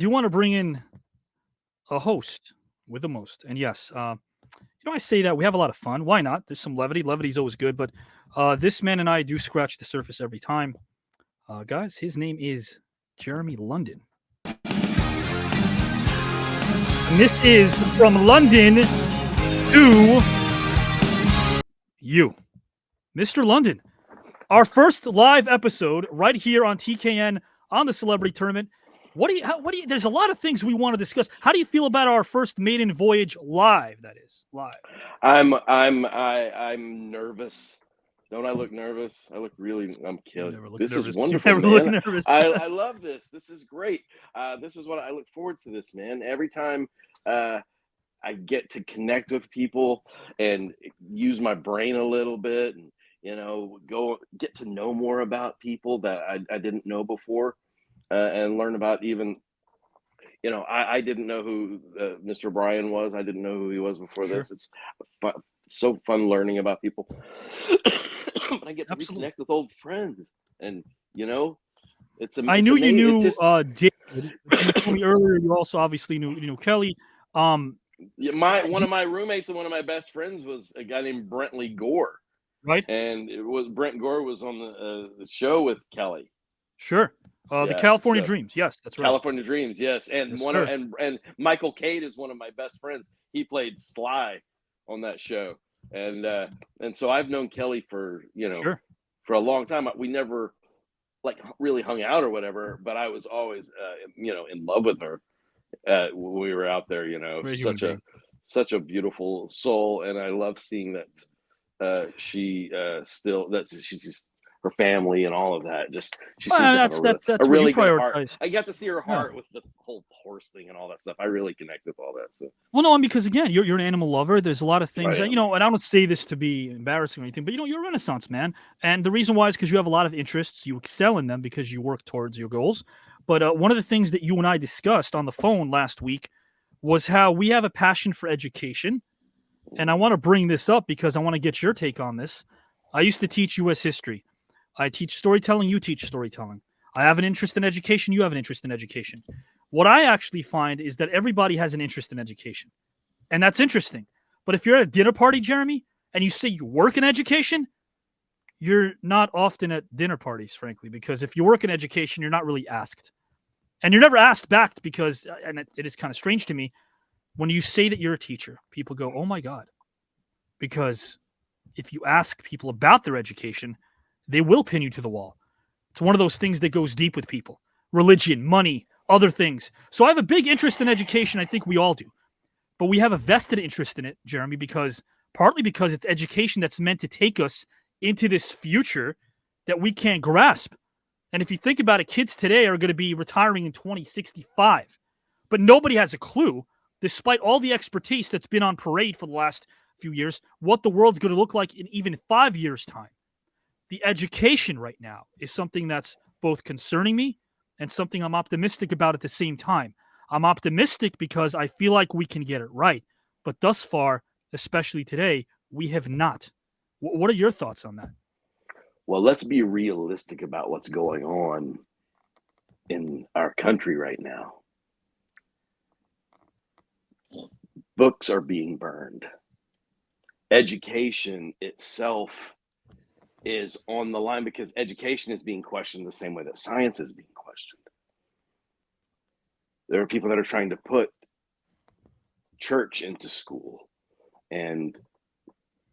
do want to bring in a host with the most. And yes, I say that we have a lot of fun. Why not? There's some levity. Levity's always good. But this man and I do scratch the surface every time. Guys, his name is Jeremy London. And this is from London to you, Mr. London. Our first live episode right here on TKN on the Celebrity Tournament. What do you? There's a lot of things we want to discuss. How do you feel about our first maiden voyage live? That is live. I'm nervous. Don't I look nervous? I'm kidding. This nervous. Is wonderful, man. Nervous. I love this. This is great. This is what I look forward to this, man. Every time I get to connect with people and use my brain a little bit and, go get to know more about people that I didn't know before and learn about even, I didn't know who Mr. Bryan was. I didn't know who he was before this. It's so fun learning about people. But I get to reconnect with old friends, and it's amazing. I knew you knew David. You told me earlier. You also obviously knew Kelly. One of my roommates and one of my best friends was a guy named Brentley Gore, right? And Brent Gore was on the show with Kelly. Sure. The California Dreams. Yes, that's right. California Dreams. Yes, and and Michael Cade is one of my best friends. He played Sly on that show, and so I've known Kelly for for a long time. We never really hung out or whatever, but I was always in love with her when we were out there. Such a beautiful soul, and I love seeing that she's her family and all of that. She seems that's a really good heart. I got to see her heart with the whole horse thing and all that stuff. I really connect with all that. So. Well, no, because again, you're an animal lover. There's a lot of things that, and I don't say this to be embarrassing or anything, but you're a Renaissance man. And the reason why is because you have a lot of interests. You excel in them because you work towards your goals. But one of the things that you and I discussed on the phone last week was how we have a passion for education. And I want to bring this up because I want to get your take on this. I used to teach U.S. history. I teach storytelling, you teach storytelling. I have an interest in education, you have an interest in education. What I actually find is that everybody has an interest in education. And that's interesting. But if you're at a dinner party, Jeremy, and you say you work in education, you're not often at dinner parties, frankly, because if you work in education, you're not really asked. And you're never asked back because, and it is kind of strange to me, when you say that you're a teacher, people go, oh my God. Because if you ask people about their education, they will pin you to the wall. It's one of those things that goes deep with people. Religion, money, other things. So I have a big interest in education. I think we all do. But we have a vested interest in it, Jeremy, partly because it's education that's meant to take us into this future that we can't grasp. And if you think about it, kids today are going to be retiring in 2065. But nobody has a clue, despite all the expertise that's been on parade for the last few years, what the world's going to look like in even 5 years' time. The education right now is something that's both concerning me and something I'm optimistic about at the same time. I'm optimistic because I feel like we can get it right. But thus far, especially today, we have not. What are your thoughts on that? Well, let's be realistic about what's going on in our country right now. Books are being burned. Education itself is on the line because education is being questioned the same way that science is being questioned. There are people that are trying to put church into school and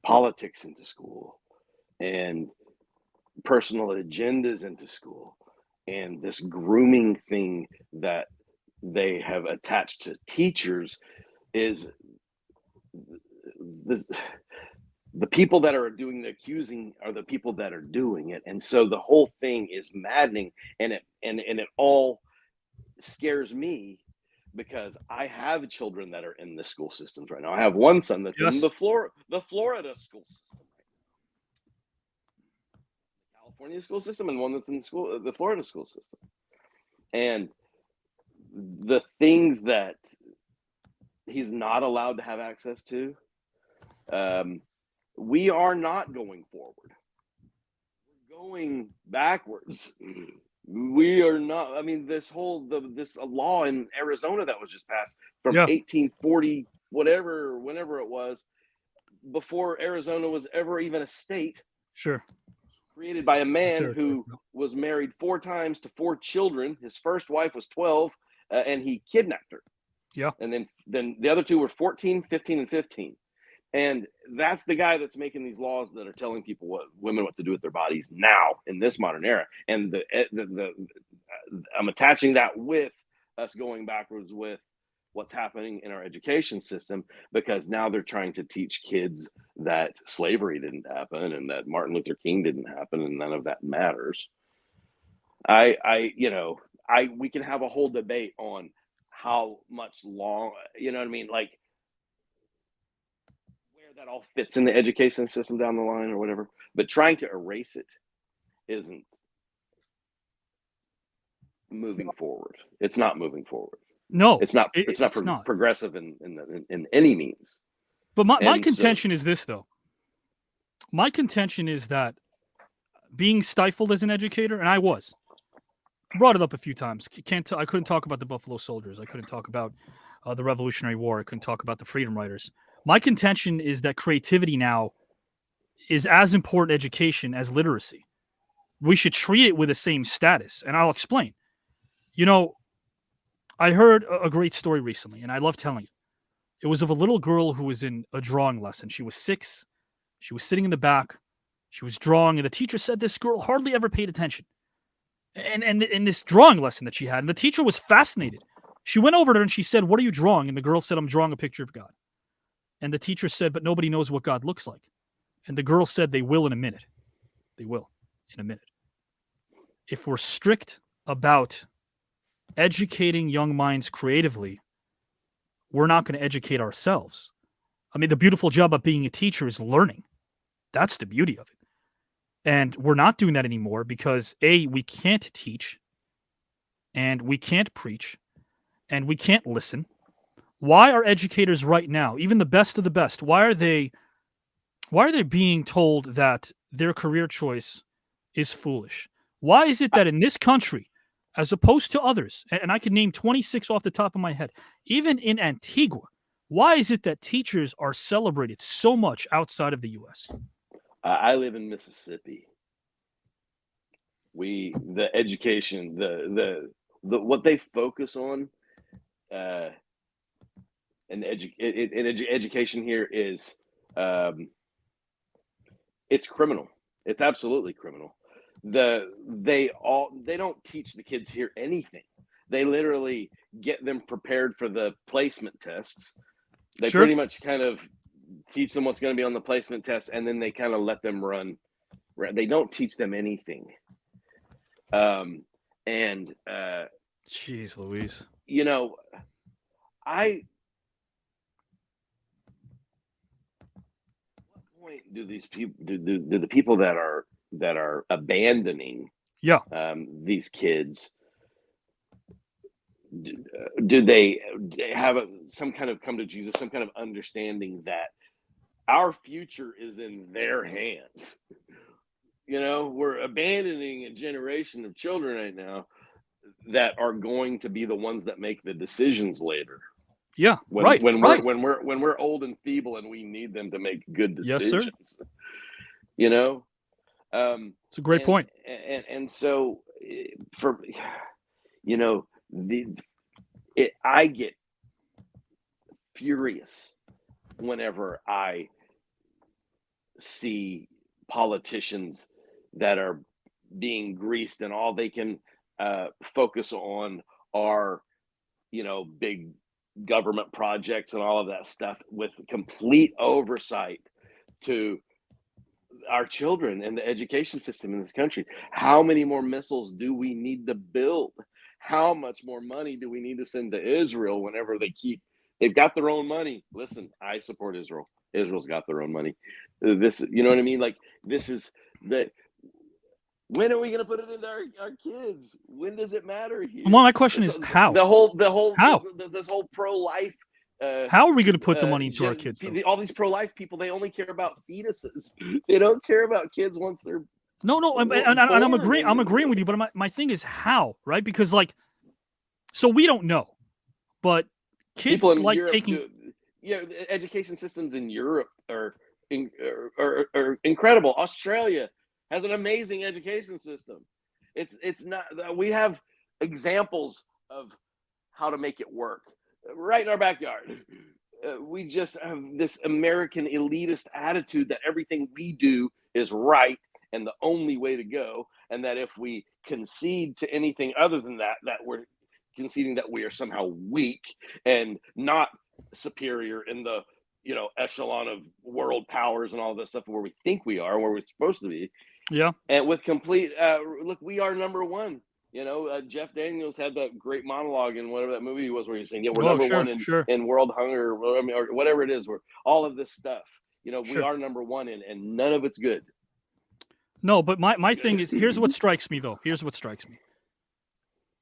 politics into school and personal agendas into school, and this grooming thing that they have attached to teachers is the people that are doing the accusing are the people that are doing it. And so the whole thing is maddening, and it all scares me because I have children that are in the school systems right now. I have one son that's in the Florida school system right now. California school system, and one that's in the Florida school system. And the things that he's not allowed to have access to, we are not going forward. We're going backwards. We are not. I mean, this law in Arizona that was just passed from Yeah, 1840, whatever, whenever it was, before Arizona was ever even a state, sure. created by a The man territory. who was married 4 times to 4 children. His first wife was 12, and he kidnapped her. Yeah. And then the other two were 14, 15, and 15. And that's the guy that's making these laws that are telling people what to do with their bodies now in this modern era. And I'm attaching that with us going backwards with what's happening in our education system, because now they're trying to teach kids that slavery didn't happen and that Martin Luther King didn't happen and none of that matters. We can have a whole debate on how much long, you know what I mean, like where that all fits in the education system down the line or whatever. But trying to erase it isn't moving forward. It's not moving forward. No, It's not. it's not. Progressive in any means. But my And so, contention is this, though. My contention is that being stifled as an educator, and I brought it up a few times. I couldn't talk about the Buffalo Soldiers. I couldn't talk about the Revolutionary War. I couldn't talk about the Freedom Riders. My contention is that creativity now is as important education as literacy. We should treat it with the same status, and I'll explain. You know, I heard a great story recently, and I love telling it. It was of a little girl who was in a drawing lesson. She was 6. She was sitting in the back. She was drawing, and the teacher said this girl hardly ever paid attention. And in this drawing lesson that she had, and the teacher was fascinated. She went over to her and she said, "What are you drawing?" And the girl said, "I'm drawing a picture of God." And the teacher said, "But nobody knows what God looks like." And the girl said, "They will in a minute. They will in a minute." If we're strict about educating young minds creatively, we're not going to educate ourselves. I mean, the beautiful job of being a teacher is learning. That's the beauty of it. And we're not doing that anymore because A, we can't teach, and we can't preach, and we can't listen. Why are educators right now, even the best of the best, why are they being told that their career choice is foolish? Why is it that in this country, as opposed to others, and I can name 26 off the top of my head, even in Antigua, why is it that teachers are celebrated so much outside of the U.S.? I live in Mississippi. The education, the what they focus on, in education here is, it's criminal. It's absolutely criminal. They don't teach the kids here anything. They literally get them prepared for the placement tests. They Sure. pretty much kind of teach them what's going to be on the placement test, and then they kind of let them run. They don't teach them anything. Jeez Louise. You know, at what point do these people, do the people that are abandoning these kids, do they have some kind of come to Jesus, some kind of understanding that our future is in their hands? You know, we're abandoning a generation of children right now that are going to be the ones that make the decisions later. Yeah, when we're old and feeble and we need them to make good decisions. Yes, sir. You know, it's a great point. And so, for I get furious whenever I see politicians that are being greased and all they can focus on are, big government projects and all of that stuff, with complete oversight to our children and the education system in this country. How many more missiles do we need to build? How much more money do we need to send to Israel whenever they've got their own money? Listen, I support Israel. Israel's got their own money. You know what I mean? Like, this is when are we going to put it into our kids? When does it matter here? Well, my question is how? This whole pro-life. How are we going to put the money into our kids? All these pro-life people, they only care about fetuses. They don't care about kids once they're No, and I'm agreeing. I'm agreeing with you, but my thing is how, right? Because so we don't know, but kids people in like Europe taking. the education systems in Europe are incredible. Australia has an amazing education system. It's not, we have examples of how to make it work right in our backyard. We just have this American elitist attitude that everything we do is right and the only way to go, and that if we concede to anything other than that, that we're conceding that we are somehow weak and not superior in the echelon of world powers and all this stuff where we think we are, where we're supposed to be. Yeah. And with complete look, we are number one. Jeff Daniels had that great monologue in whatever that movie was where he's saying, "Yeah, we're number one in world hunger, or whatever it is. We're all of this stuff. We are number one, and none of it's good." No, but my thing is, here's what strikes me, though. Here's what strikes me.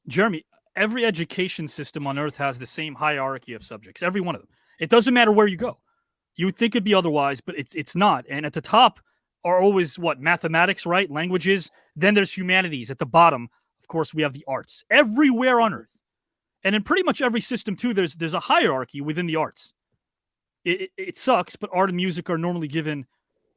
Jeremy, every education system on earth has the same hierarchy of subjects, every one of them. It doesn't matter where you go. You would think it'd be otherwise, but it's not. And at the top are always what? Mathematics, right? Languages. Then there's humanities. At the bottom, of course, we have the arts. Everywhere on earth. And in pretty much every system, too, there's a hierarchy within the arts. It sucks, but art and music are normally given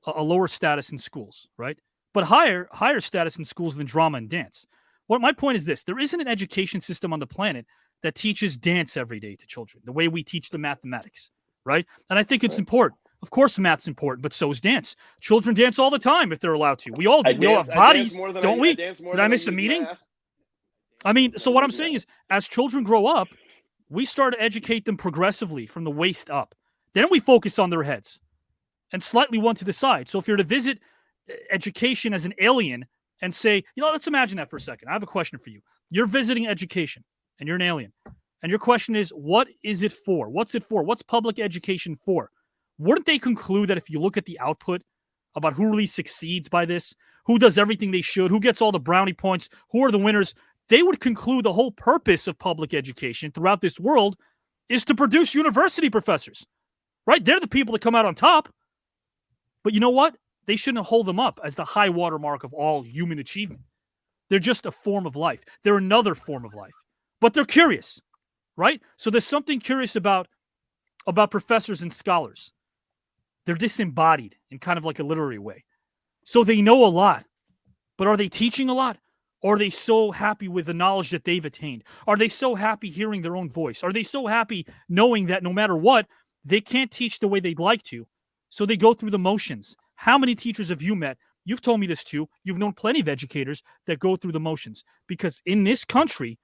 a lower status in schools, right? But higher status in schools than drama and dance. What my point is this: there isn't an education system on the planet that teaches dance every day to children the way we teach them mathematics, right? And I think it's important. Of course, math's important, but so is dance. Children dance all the time if they're allowed to. We all do. We all have bodies, don't we? Did I miss a meeting? I mean, so what I'm saying is, as children grow up, we start to educate them progressively from the waist up. Then we focus on their heads and slightly one to the side. So if you're to visit education as an alien and say, let's imagine that for a second. I have a question for you. You're visiting education and you're an alien. And your question is, what is it for? What's it for? What's public education for? Wouldn't they conclude that if you look at the output about who really succeeds by this, who does everything they should, who gets all the brownie points, who are the winners, they would conclude the whole purpose of public education throughout this world is to produce university professors, right? They're the people that come out on top. But you know what? They shouldn't hold them up as the high watermark of all human achievement. They're just a form of life. They're another form of life. But they're curious, right? So there's something curious about professors and scholars. They're disembodied in kind of like a literary way. So they know a lot. But are they teaching a lot? Or are they so happy with the knowledge that they've attained? Are they so happy hearing their own voice? Are they so happy knowing that no matter what, they can't teach the way they'd like to? So they go through the motions. How many teachers have you met? You've told me this too. You've known plenty of educators that go through the motions. Because in this country,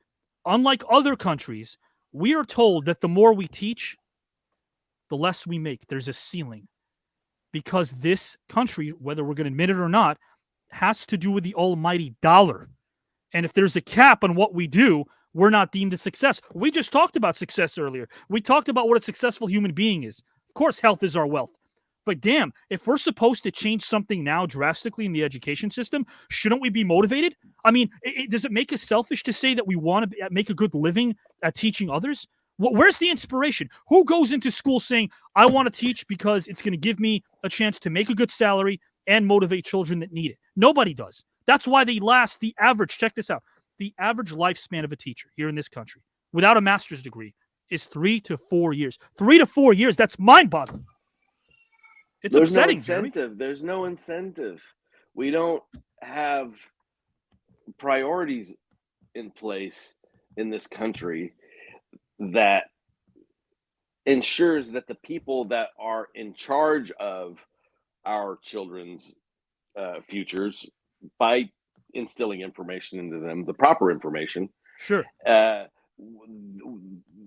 unlike other countries, we are told that the more we teach, the less we make. There's a ceiling. Because this country, whether we're going to admit it or not, has to do with the almighty dollar. And if there's a cap on what we do, we're not deemed a success. We just talked about success earlier. We talked about what a successful human being is. Of course, health is our wealth. But damn, if we're supposed to change something now drastically in the education system, shouldn't we be motivated? I mean, does it make us selfish to say that we want to make a good living at teaching others? Where's the inspiration? Who goes into school saying, I want to teach because it's going to give me a chance to make a good salary and motivate children that need it? Nobody does. That's why the average, check this out, the average lifespan of a teacher here in this country without a master's degree is 3 to 4 years. 3 to 4 years, that's mind-boggling. It's upsetting, no incentive. Jeremy. There's no incentive. We don't have priorities in place in this country that ensures that the people that are in charge of our children's futures, by instilling information into them, the proper information, sure,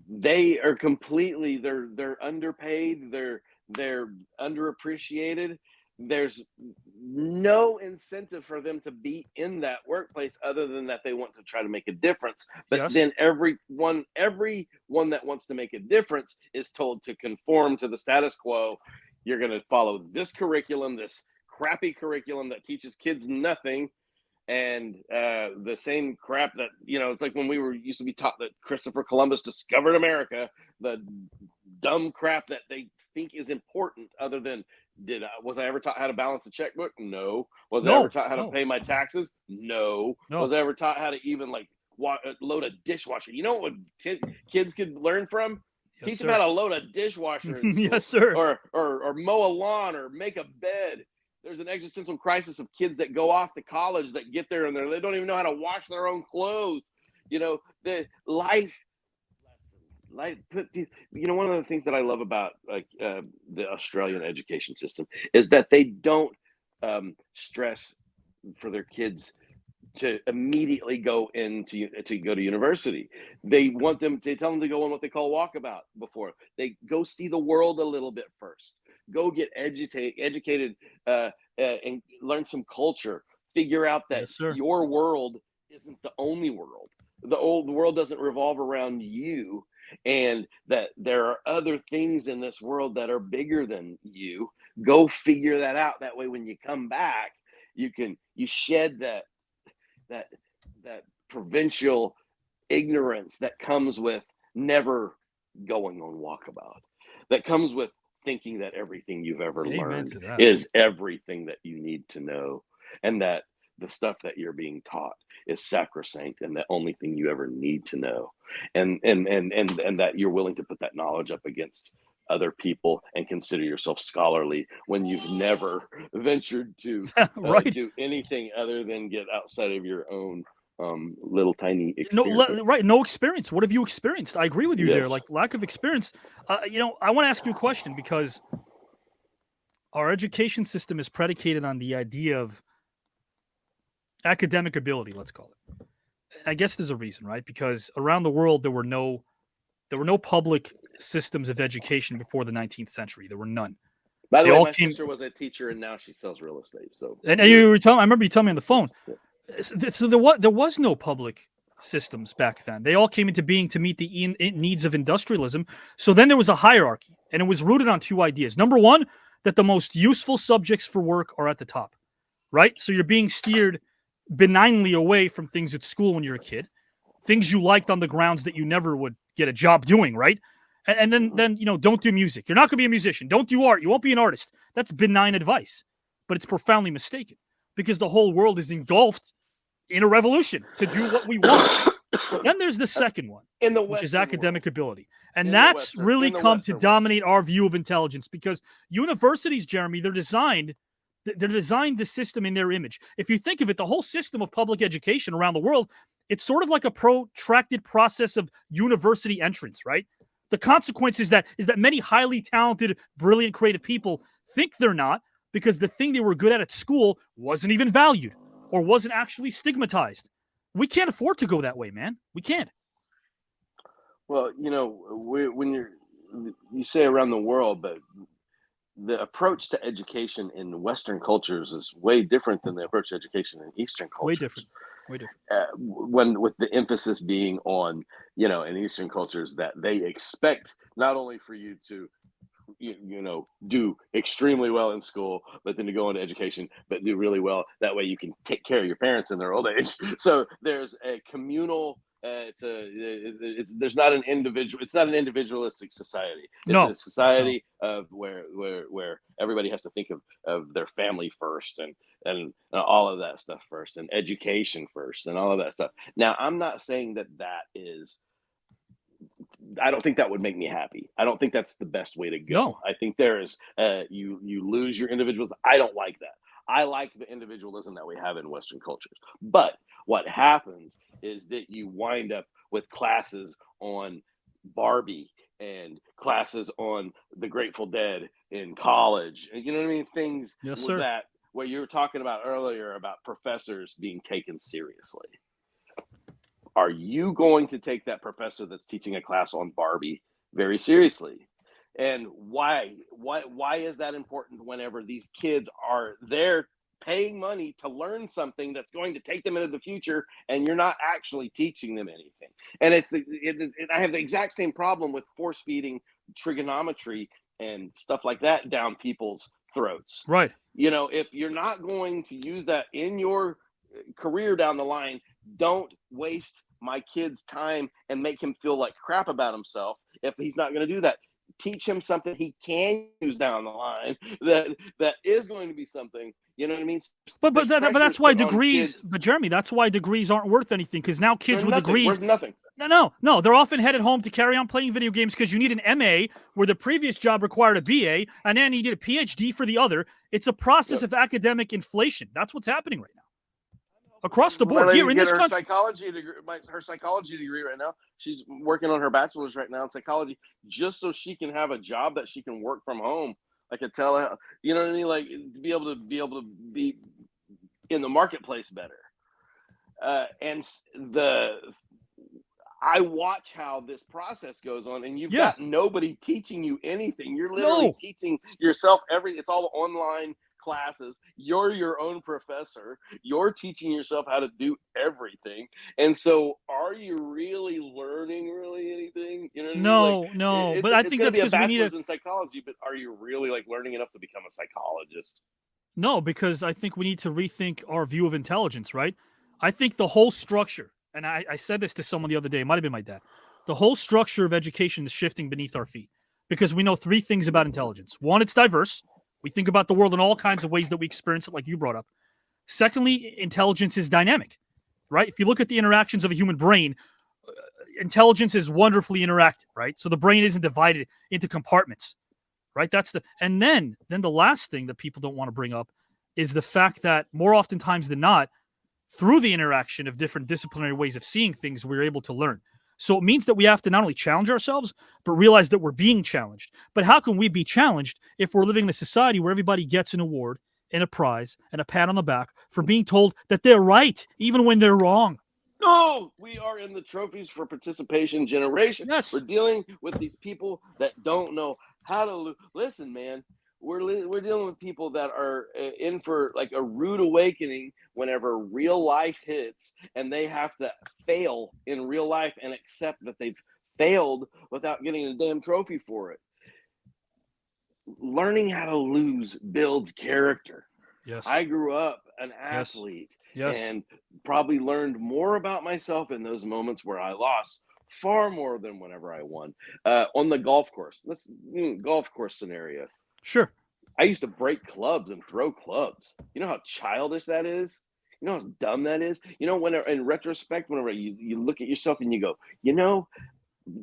they are completely, they're underpaid, they're underappreciated. There's no incentive for them to be in that workplace other than that they want to try to make a difference. But then everyone that wants to make a difference is told to conform to the status quo. You're going to follow this curriculum, this crappy curriculum that teaches kids nothing, and the same crap that, it's like when we used to be taught that Christopher Columbus discovered America, the dumb crap that they think is important other than Was I ever taught how to balance a checkbook? No. Was I ever No, taught how to no, pay my taxes? No. Was no. I ever taught how to even like load a dishwasher? You know what kids could learn from? Yes, Teach them sir. how to load a dishwasher in school, Yes, sir. or mow a lawn, or make a bed. There's an existential crisis of kids that go off to college that get there and they don't even know how to wash their own clothes. You know, the life one of the things that I love about the Australian education system is that they don't stress for their kids to immediately go to university. They want them to tell them to go on what they call walkabout before they go see the world a little bit first. Go get educated and learn some culture. Figure out that Yes, sir. your world isn't the only world. The world doesn't revolve around you, and that there are other things in this world that are bigger than you. Go figure that out. That way, when you come back, you shed that provincial ignorance that comes with never going on walkabout, that comes with thinking that everything you've ever Amen learned to that. is everything that you need to know, and that the stuff that you're being taught is sacrosanct and the only thing you ever need to know, and that you're willing to put that knowledge up against other people and consider yourself scholarly when you've never ventured to Right. do anything other than get outside of your own little tiny No, experience. right. No experience. What have you experienced? I agree with you there. Yes. Like lack of experience. I want to ask you a question because our education system is predicated on the idea of academic ability. Let's call it. I guess there's a reason, right? Because around the world there were no public systems of education before the 19th century. There were none. By the They way, all my came. sister was a teacher and now she sells real estate. So And you were telling. I remember you telling me on the phone. yes. So there was no public systems back then. They all came into being to meet the needs of industrialism. So then there was a hierarchy, and it was rooted on two ideas. Number one, that the most useful subjects for work are at the top, right? So you're being steered benignly away from things at school when you're a kid, things you liked on the grounds that you never would get a job doing, right? And then don't do music. You're not going to be a musician. Don't do art. You won't be an artist. That's benign advice, but it's profoundly mistaken because the whole world is engulfed in a revolution to do what we want. Then there's the second one, which is academic ability. And that's really come to dominate our view of intelligence because universities, Jeremy, they're designed the system in their image. If you think of it, the whole system of public education around the world, it's sort of like a protracted process of university entrance, right? The consequence is that many highly talented, brilliant, creative people think they're not because the thing they were good at school wasn't even valued or wasn't actually stigmatized. We can't afford to go that way, man. We can't. Well, when you say around the world, but the approach to education in Western cultures is way different than the approach to education in Eastern cultures. Way different. Way different. When with the emphasis being on, in Eastern cultures that they expect not only for you to do extremely well in school, but then to go into education, but do really well. That way you can take care of your parents in their old age. So there's a communal. There's not an individual. It's not an individualistic society. It's a society of where everybody has to think of their family first and all of that stuff first, and education first, and all of that stuff. Now, I'm not saying that is. I don't think that would make me happy. I don't think that's the best way to go. No. I think there is you lose your individualism. I don't like that. I like the individualism that we have in Western cultures. But what happens is that you wind up with classes on Barbie and classes on the Grateful Dead in college. You know what I mean? Things with that where you were talking about earlier about professors being taken seriously. Are you going to take that professor that's teaching a class on Barbie very seriously? And why is that important whenever these kids are there paying money to learn something that's going to take them into the future and you're not actually teaching them anything? And I have the exact same problem with force feeding trigonometry and stuff like that down people's throats. Right. If you're not going to use that in your career down the line, don't waste my kid's time and make him feel like crap about himself if he's not going to do that. teach him something he can use down the line that is going to be something, you know what I mean? But that's why degrees. Kids. But Jeremy, that's why degrees aren't worth anything, because now kids They're with degrees worth nothing. No. They're often headed home to carry on playing video games because you need an MA where the previous job required a BA, and then you need a PhD for the other. It's a process of academic inflation. That's what's happening right now across the board here in this country. Her psychology degree right now. She's working on her bachelor's right now in psychology, just so she can have a job that she can work from home. I could tell her, you know what I mean, like to be able to be in the marketplace better. And I watch how this process goes on, and you've got nobody teaching you anything. You're literally teaching yourself it's all online classes. You're your own professor. You're teaching yourself how to do everything. And so are you really learning anything? You know what I mean? No. But I think that's because we need in psychology, but are you really like learning enough to become a psychologist? No, because I think we need to rethink our view of intelligence, right? I think the whole structure, and I said this to someone the other day, it might have been my dad, the whole structure of education is shifting beneath our feet because we know three things about intelligence. One, it's diverse. We think about the world in all kinds of ways that we experience it, like you brought up. Secondly, intelligence is dynamic, right? If you look at the interactions of a human brain, intelligence is wonderfully interactive, right? So the brain isn't divided into compartments, right? And then the last thing that people don't want to bring up is the fact that more oftentimes than not, through the interaction of different disciplinary ways of seeing things, we're able to learn. So it means that we have to not only challenge ourselves, but realize that we're being challenged. But how can we be challenged if we're living in a society where everybody gets an award and a prize and a pat on the back for being told that they're right, even when they're wrong? No, we are in the trophies for participation generation. Yes. We're dealing with these people that don't know how to listen, man. We're dealing with people that are in for like a rude awakening whenever real life hits, and they have to fail in real life and accept that they've failed without getting a damn trophy for it. Learning how to lose builds character. Yes. I grew up an athlete and probably learned more about myself in those moments where I lost far more than whenever I won. On the golf course, golf course scenario. Sure. I used to break clubs and throw clubs. You know how childish that is? You know how dumb that is? You know, whenever in retrospect, whenever you look at yourself and you go, you know,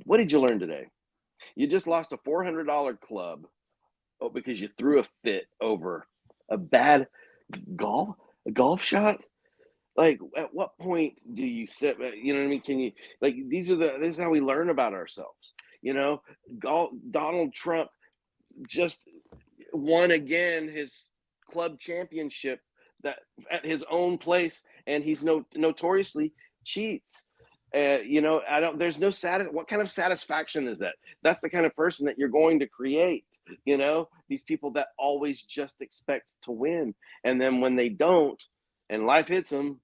what did you learn today? You just lost a $400 club because you threw a fit over a bad golf shot. Like, at what point do you sit? You know what I mean? Can you like this is how we learn about ourselves. You know, Donald Trump just won again his club championship that at his own place, and he's notoriously cheats. You know, there's no what kind of satisfaction is that? That's the kind of person that you're going to create. You know, these people that always just expect to win, and then when they don't and life hits them,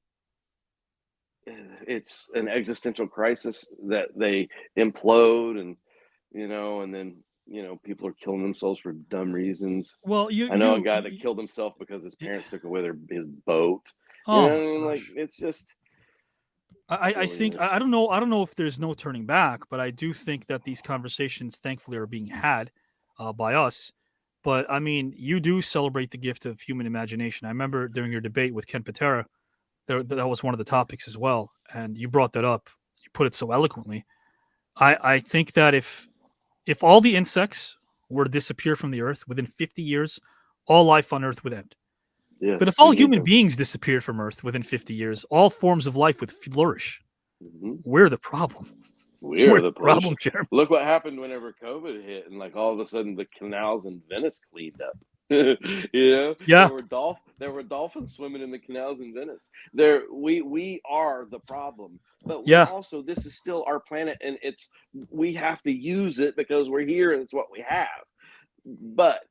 it's an existential crisis that they implode, and you know, and then you know, people are killing themselves for dumb reasons. Well, I know a guy that killed himself because his parents took away his boat. Oh, you know what I mean? Like, it's just. I think I don't know if there's no turning back, but I do think that these conversations, thankfully, are being had by us. But I mean, you do celebrate the gift of human imagination. I remember during your debate with Ken Patera, that was one of the topics as well, and you brought that up. You put it so eloquently. I think that if all the insects were to disappear from the earth within 50 years, all life on earth would end. Yeah, but if all human beings disappeared from earth within 50 years, all forms of life would flourish. Mm-hmm. We're the problem. We're the problem, Jeremy. Look what happened whenever COVID hit, and like all of a sudden the canals in Venice cleaned up. You know, yeah, there were dolphins swimming in the canals in Venice. We are the problem, but we also, this is still our planet, and we have to use it because we're here and it's what we have. But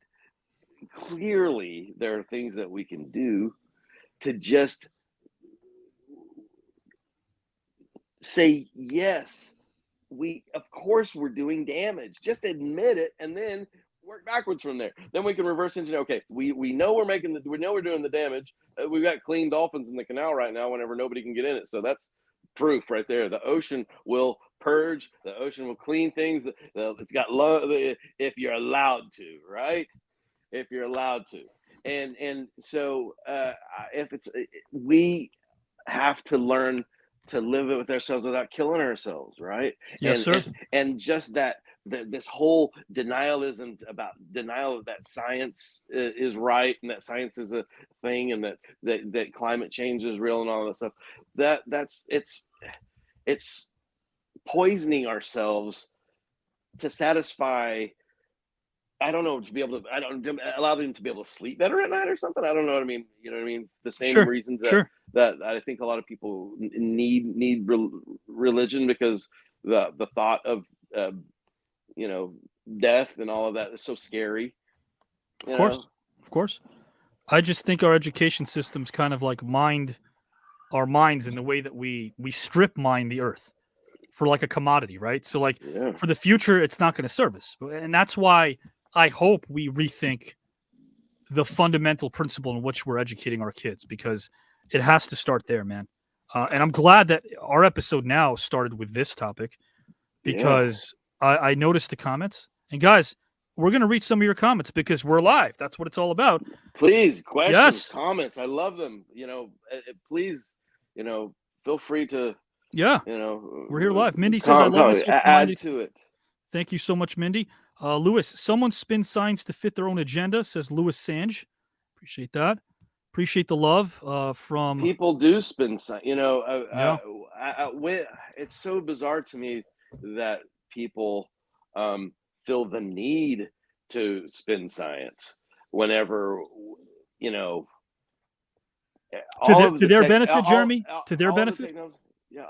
clearly, there are things that we can do to just say yes. Of course, we're doing damage. Just admit it, and then work backwards from there. Then we can reverse engineer. Okay, we know we know we're doing the damage. We've got clean dolphins in the canal right now whenever nobody can get in it. So that's proof right there. The ocean will purge. The ocean will clean things. It's got love if you're allowed to, right? If you're allowed to. And so if it's we have to learn to live it with ourselves without killing ourselves, right? Yes, sir. And just that this whole denialism about denial that science is right and that science is a thing and that climate change is real and all that stuff. That's it's poisoning ourselves to satisfy. I don't know, to be able to, I don't allow them to be able to sleep better at night or something. I don't know what I mean. You know what I mean? The same Sure. reasons Sure. that I think a lot of people need religion, because the thought of you know, death and all of that is so scary. Of course. Of course. I just think our education system's kind of like mined our minds in the way that we strip mine the earth for like a commodity, right? So like Yeah. for the future, it's not going to serve us, and that's why I hope we rethink the fundamental principle in which we're educating our kids, because it has to start there, man. And I'm glad that our episode now started with this topic, because I noticed the comments. And guys, we're going to read some of your comments because we're live. That's what it's all about. Please, questions, Yes. comments. I love them. Please, feel free to. Yeah. We're here live. Mindy says, I love this. Add to it. Thank you so much, Mindy. Lewis, someone spin science to fit their own agenda, says Lewis Sange. Appreciate that. Appreciate the love from people do spin science. It's so bizarre to me that people feel the need to spin science whenever to their benefit, Jeremy. To their benefit.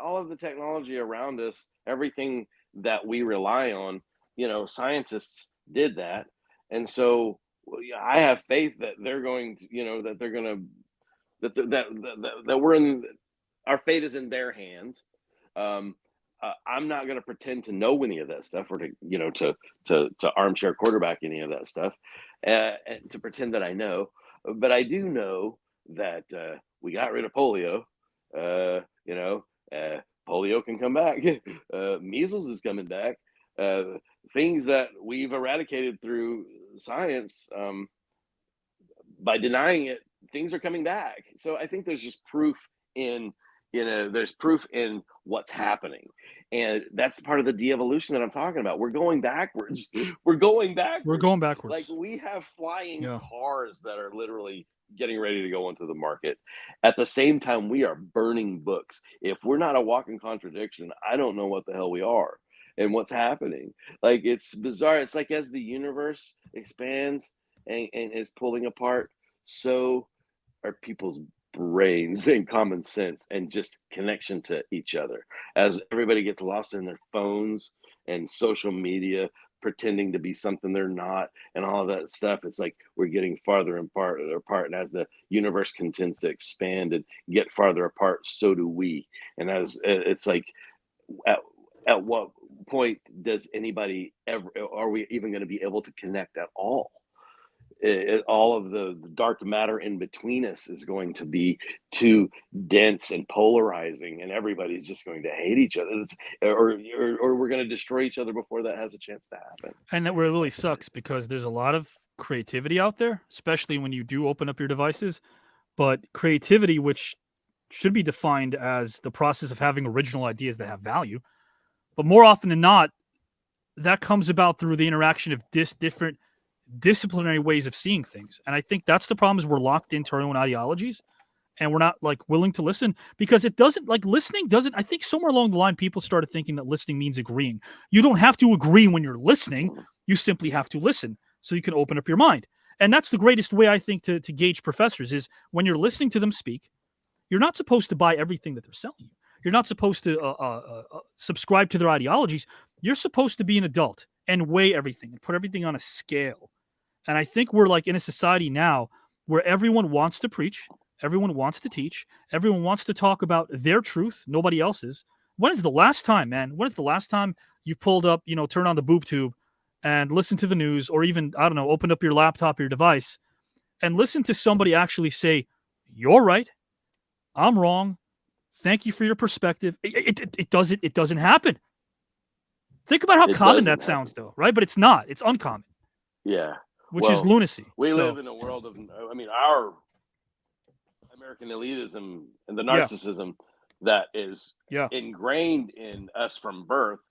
All of the technology around us, everything that we rely on, scientists did that, and so I have faith that they're going to, that we're in, our fate is in their hands. I'm not going to pretend to know any of that stuff, or to armchair quarterback any of that stuff, and to pretend that I know. But I do know that we got rid of polio. Polio can come back. Measles is coming back. Things that we've eradicated through science, by denying it, things are coming back. So I think there's just proof in, there's proof in what's happening. And that's part of the de-evolution that I'm talking about. We're going backwards. We're going backwards. Like, we have flying cars that are literally getting ready to go into the market. At the same time, we are burning books. If we're not a walking contradiction, I don't know what the hell we are and what's happening. Like, it's bizarre. It's like as the universe expands and is pulling apart, so are people's brains and common sense and just connection to each other. As everybody gets lost in their phones and social media, pretending to be something they're not, and all of that stuff, it's like we're getting farther and farther apart. And as the universe continues to expand and get farther apart, so do we. And as it's like, at what point does anybody ever, are we even going to be able to connect at all? All of the dark matter in between us is going to be too dense and polarizing, and everybody's just going to hate each other. Or we're going to destroy each other before that has a chance to happen. And that really sucks, because there's a lot of creativity out there, especially when you do open up your devices. But creativity, which should be defined as the process of having original ideas that have value, but more often than not, that comes about through the interaction of different disciplinary ways of seeing things. And I think that's the problem, is we're locked into our own ideologies and we're not like willing to listen, because it doesn't, like, listening doesn't, I think somewhere along the line, people started thinking that listening means agreeing. You don't have to agree when you're listening. You simply have to listen so you can open up your mind. And that's the greatest way, I think, to gauge professors, is when you're listening to them speak. You're not supposed to buy everything that they're selling you. You're not supposed to subscribe to their ideologies. You're supposed to be an adult and weigh everything and put everything on a scale. And I think we're like in a society now where everyone wants to preach, everyone wants to teach, everyone wants to talk about their truth, nobody else's. When is the last time, man? When is the last time you pulled up, turn on the boob tube and listen to the news, or even, I don't know, open up your laptop, your device, and listen to somebody actually say, "You're right, I'm wrong, thank you for your perspective"? It doesn't happen. Think about how It common doesn't that happen. sounds, though, right? But it's not. It's uncommon. Yeah. Which is lunacy. We live in a world of, I mean, our American elitism and the narcissism that is ingrained in us from birth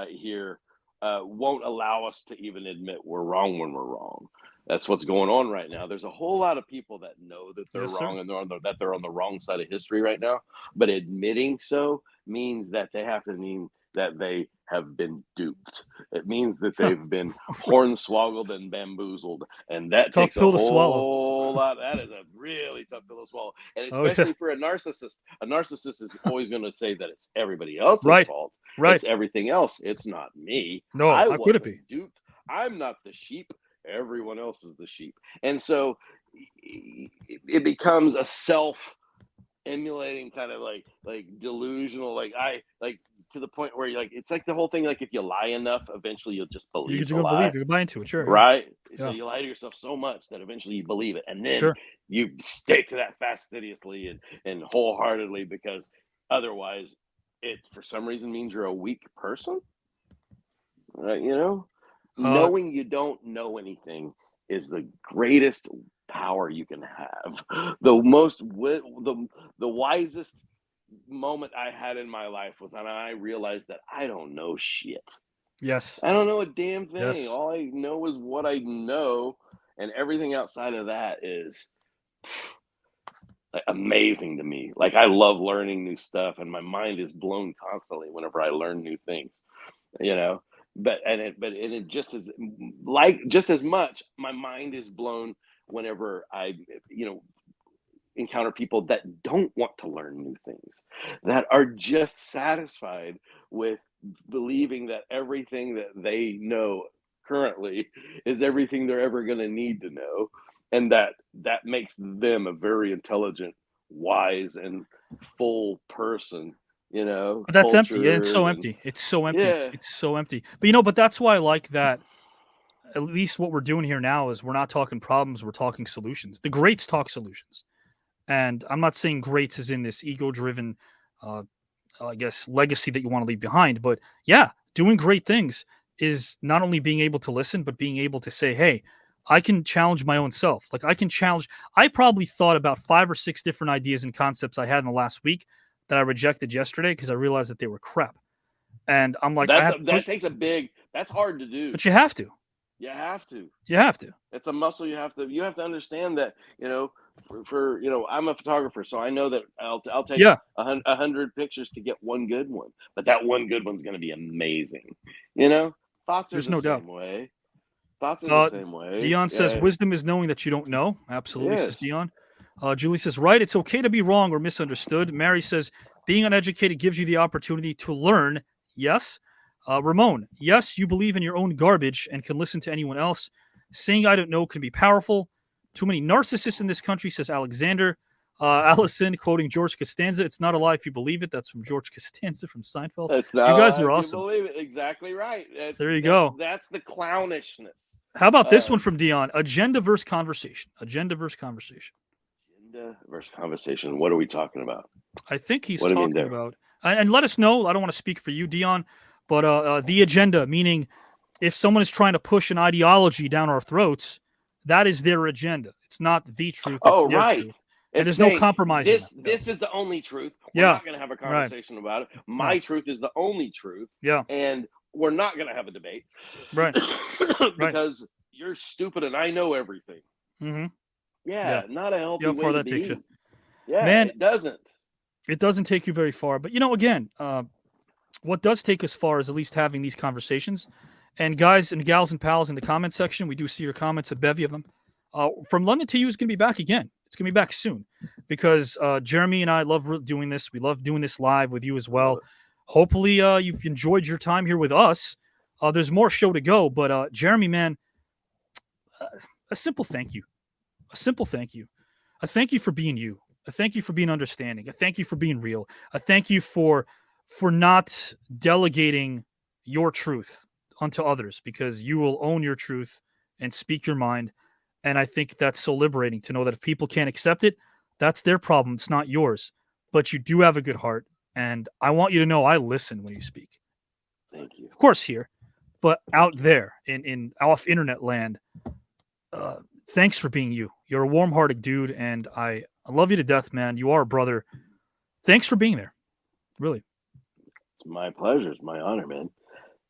here won't allow us to even admit we're wrong when we're wrong. That's what's going on right now. There's a whole lot of people that know that they're wrong and that they're on the wrong side of history right now. But admitting so means that they have to mean that they have been duped. It means that they've been hornswoggled and bamboozled. And that Tough takes a pill to swallow. whole lot. That is a really tough pill to swallow. And especially for a narcissist. A narcissist is always going to say that it's everybody else's fault. Right. It's everything else. It's not me. No, how could it be? Duped. I'm not the sheep. Everyone else is the sheep. And so it becomes a self-emulating kind of like delusional, like to the point where you're like, it's like the whole thing, like if you lie enough, eventually you'll just believe the lie. You buy into it, sure. Right? Yeah. So you lie to yourself so much that eventually you believe it. And then you stick to that fastidiously and wholeheartedly, because otherwise it for some reason means you're a weak person. Right? You know? Knowing you don't know anything is the greatest power you can have. The wisest moment I had in my life was when I realized that I don't know shit. Yes. I don't know a damn thing. Yes. All I know is what I know, and everything outside of that is amazing to me. Like, I love learning new stuff, and my mind is blown constantly whenever I learn new things. You know? But it just as much, my mind is blown whenever I encounter people that don't want to learn new things, that are just satisfied with believing that everything that they know currently is everything they're ever going to need to know, and that makes them a very intelligent, wise, and full person. You know, but that's empty. Yeah, it's so empty. It's so empty. Yeah. It's so empty. But but that's why I like that. At least what we're doing here now is we're not talking problems. We're talking solutions. The greats talk solutions, and I'm not saying greats is in this ego-driven, I guess, legacy that you want to leave behind. But yeah, doing great things is not only being able to listen, but being able to say, "Hey, I can challenge my own self. Like I can challenge." I probably thought about 5 or 6 different ideas and concepts I had in the last week that I rejected yesterday because I realized that they were crap. And I'm like, that's hard to do. But you have to. You have to. You have to. It's a muscle. You have to understand that, for I'm a photographer, so I know that I'll take 100 pictures to get one good one, but that one good one's going to be amazing. Thoughts are the same way. Thoughts are the same way. Dion says, wisdom is knowing that you don't know. Absolutely, says Dion. Julie says, right, it's okay to be wrong or misunderstood. Mary says, being uneducated gives you the opportunity to learn. Yes. Ramon, yes, you believe in your own garbage and can listen to anyone else. Saying I don't know can be powerful. Too many narcissists in this country, says Alexander. Allison, quoting George Costanza, it's not a lie if you believe it. That's from George Costanza from Seinfeld. It's not you guys are awesome. You believe it. Exactly right. There you go. That's the clownishness. How about this one from Dion? Agenda versus conversation. Agenda versus conversation. Agenda versus conversation. What are we talking about? I think he's talking about, and let us know. I don't want to speak for you, Dion, but the agenda, meaning if someone is trying to push an ideology down our throats, that is their agenda. It's not the truth. It's their truth. And there's no compromise. This is the only truth. We're not going to have a conversation about it. My truth is the only truth. Yeah. And we're not going to have a debate. Right. Because you're stupid and I know everything. Mm-hmm. Yeah, not a healthy way to be. Takes you. Yeah, man, it doesn't. It doesn't take you very far. But, again, what does take us far is at least having these conversations. And guys and gals and pals in the comment section, we do see your comments, a bevy of them. From London to You is going to be back again. It's going to be back soon because Jeremy and I love doing this. We love doing this live with you as well. Hopefully you've enjoyed your time here with us. There's more show to go, but Jeremy, man, a simple thank you. A simple thank you. A thank you for being you. A thank you for being understanding. A thank you for being real. A thank you for not delegating your truth onto others, because you will own your truth and speak your mind. And I think that's so liberating to know that if people can't accept it, that's their problem. It's not yours. But you do have a good heart. And I want you to know I listen when you speak. Thank you. Of course here, but out there in off internet land. Thanks for being you. You're a warm-hearted dude, and I love you to death, man. You are a brother. Thanks for being there. Really. It's my pleasure. It's my honor, man.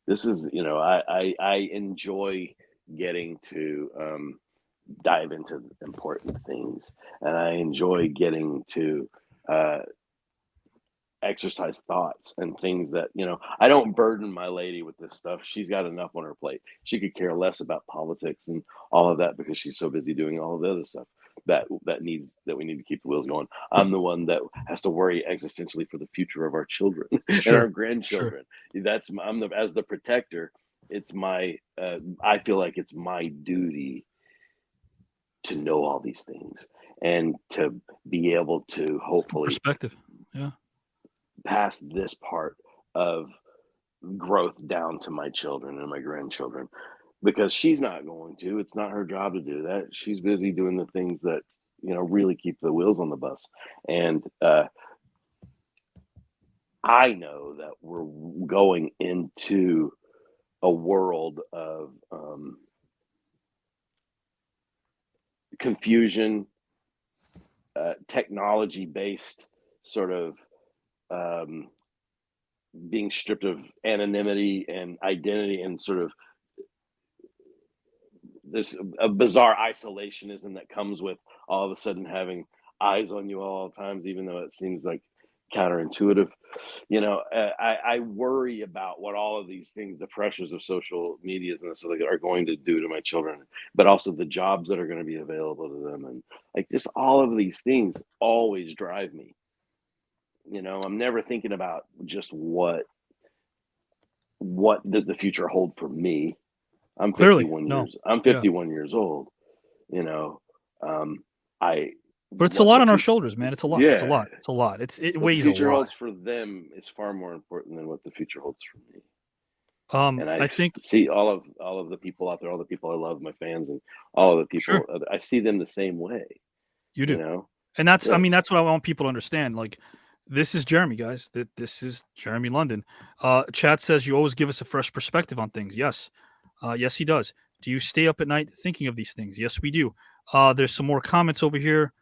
This is, I enjoy getting to dive into important things, and I enjoy getting to exercise thoughts and things that, I don't burden my lady with this stuff. She's got enough on her plate. She could care less about politics and all of that because she's so busy doing all of the other stuff that we need to keep the wheels going. I'm the one that has to worry existentially for the future of our children and our grandchildren. As the protector, it's my I feel like it's my duty to know all these things and to be able to hopefully perspective. Yeah. Pass this part of growth down to my children and my grandchildren, because she's not going to. It's not her job to do that. She's busy doing the things that really keep the wheels on the bus. And I know that we're going into a world of confusion, technology-based sort of being stripped of anonymity and identity, and sort of there's a bizarre isolationism that comes with all of a sudden having eyes on you all times, even though it seems like counterintuitive. I worry about what all of these things, the pressures of social medias and stuff, are going to do to my children, but also the jobs that are going to be available to them, and like just all of these things always drive me. I'm never thinking about just what does the future hold for me. I'm 51 years old. But it's a lot on our shoulders, man. It's a lot. Yeah. It's a lot. It's a lot. It weighs a lot. What the future holds for them is far more important than what the future holds for me. And I think see all of the people out there, all the people I love, my fans, and all of the people. Sure. I see them the same way. You do. And that's that's what I want people to understand. Like, this is Jeremy, guys. This is Jeremy London. Chat says you always give us a fresh perspective on things. Yes. Yes, he does. Do you stay up at night thinking of these things? Yes, we do. There's some more comments over here.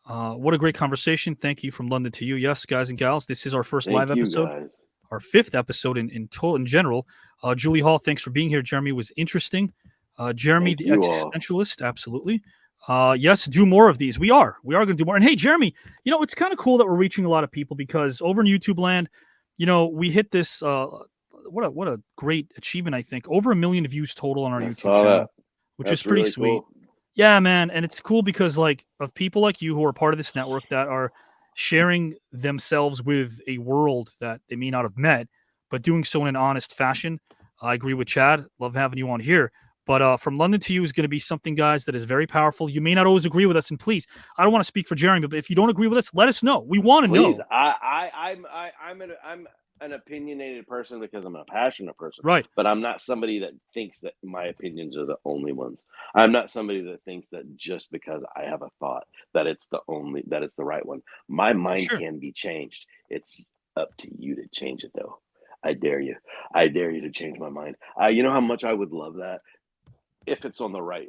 What a great conversation. Thank you from London to you. Yes, guys and gals, this is our first live episode. Guys. Our fifth episode in general. Julie Hall, thanks for being here. Jeremy was interesting. Jeremy, the existentialist, absolutely. Yes, do more of these. We are going to do more. And hey, Jeremy, it's kind of cool that we're reaching a lot of people, because over in YouTube land, we hit this. What a great achievement! I think over 1 million views total on our YouTube channel, which is pretty sweet. Cool. Yeah, man, and it's cool because of people like you who are part of this network that are sharing themselves with a world that they may not have met, but doing so in an honest fashion. I agree with Chad. Love having you on here. But from London to you is going to be something, guys, that is very powerful. You may not always agree with us, and please, I don't want to speak for Jeremy, but if you don't agree with us, let us know. We want to know. I'm an opinionated person because I'm a passionate person, right? But I'm not somebody that thinks that my opinions are the only ones. I'm not somebody that thinks that just because I have a thought that it's the right one. My mind can be changed. It's up to you to change it, though. I dare you. I dare you to change my mind. You know how much I would love that. If it's the right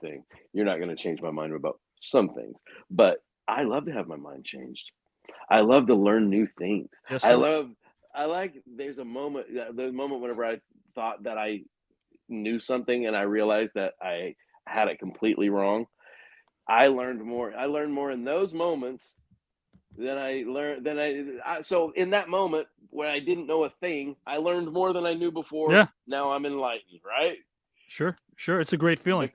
thing. You're not going to change my mind about some things, but I love to have my mind changed. I love to learn new things. Yes, there's a moment, the moment whenever I thought that I knew something and I realized that I had it completely wrong. I learned more in those moments than I learned. So in that moment where I didn't know a thing, I learned more than I knew before. Yeah. Now I'm enlightened, right? Sure. It's a great feeling.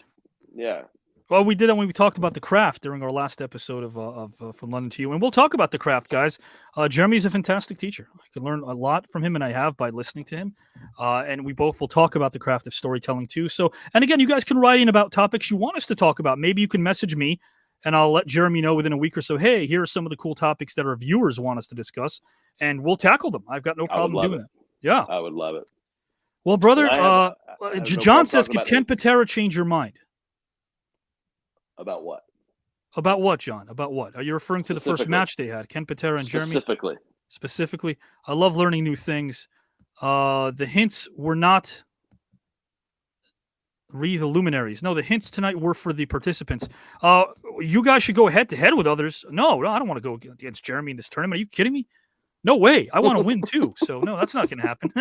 Yeah. Well, we did that when we talked about the craft during our last episode of From London to You, and we'll talk about the craft, guys. Jeremy's a fantastic teacher. I can learn a lot from him, and I have by listening to him. And we both will talk about the craft of storytelling too. So, and again, you guys can write in about topics you want us to talk about. Maybe you can message me, and I'll let Jeremy know within a week or so. Hey, here are some of the cool topics that our viewers want us to discuss, and we'll tackle them. I've got no problem doing that. Yeah, I would love it. Well, brother, John says, "Could Ken Patera change your mind?" About what? About what, John? About what? Are you referring to the first match they had, Ken Patera and Jeremy? Specifically. I love learning new things. The hints were not the luminaries. No, the hints tonight were for the participants. You guys should go head to head with others. No, I don't want to go against Jeremy in this tournament. Are you kidding me? No way. I want to win too. So no, that's not going to happen.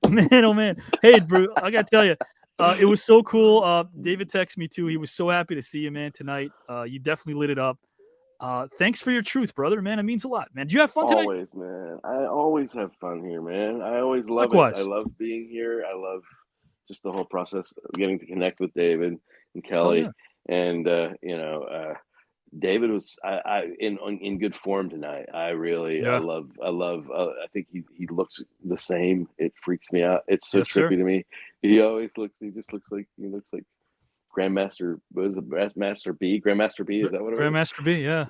Man, oh man. Hey, bro, I got to tell you, it was so cool. David texted me too. He was so happy to see you, man, tonight. You definitely lit it up. Thanks for your truth, brother, man. It means a lot, man. Did you have fun tonight? Always, man. I always have fun here, man. I always love Likewise. it. I love being here. I love just the whole process of getting to connect with David and Kelly. And David was in good form tonight. I love. I think he looks the same. It freaks me out. It's so trippy to me. He just looks like Grandmaster. What is it? Master B. Grandmaster B. Is that what it was? Grandmaster B. Yeah.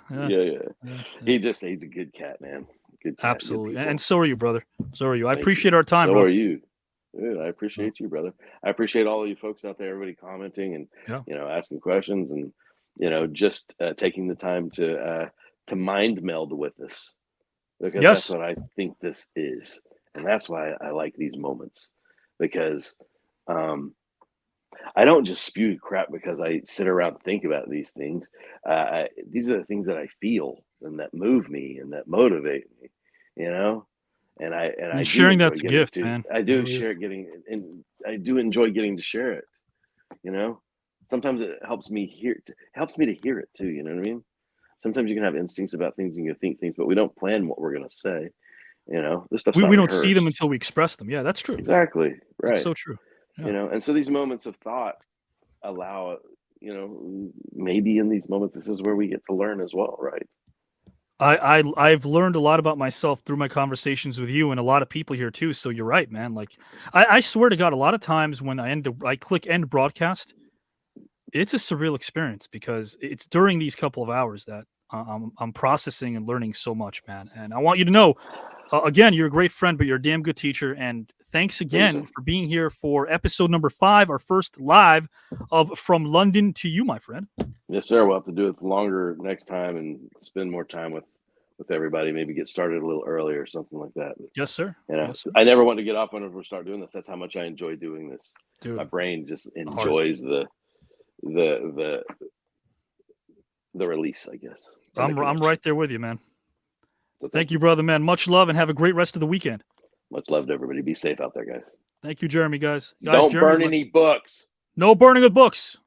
He's a good cat, man. Good cat. Absolutely. Good, and so are you, brother. So are you. I appreciate our time. So are you. Dude, I appreciate you, brother. I appreciate all of you folks out there, everybody commenting and asking questions and just taking the time to mind meld with us, because that's what I think this is, and that's why I like these moments, because I don't just spew crap because I sit around and think about these things. These are the things that I feel and that move me and that motivate me, And I sharing that's a gift, man. I do I do enjoy getting to share it. Sometimes it helps me to hear it too. You know what I mean? Sometimes you can have instincts about things and you think things, but we don't plan what we're gonna say. This stuff. We don't see them until we express them. Yeah, that's true. Exactly. Right. That's so true. Yeah. And so these moments of thought allow. Maybe in these moments, this is where we get to learn as well, right? I've learned a lot about myself through my conversations with you and a lot of people here too. So you're right, man. Like I swear to God, a lot of times when I click end broadcast, it's a surreal experience because it's during these couple of hours that I'm processing and learning so much, man. And I want you to know, again, you're a great friend, but you're a damn good teacher. And thanks again for being here for episode number 5, our first live of From London to You, my friend. Yes, sir. We'll have to do it longer next time and spend more time with everybody. Maybe get started a little earlier or something like that. But, yes, sir. Yes, sir. I never want to get off when we start doing this. That's how much I enjoy doing this. Dude, my brain just enjoys the release, I guess. I'm right there with you, man. So thank you, brother, man. Much love and have a great rest of the weekend. Much love to everybody. Be safe out there, guys. Thank you, Jeremy, guys. Don't burn any books. No burning of books.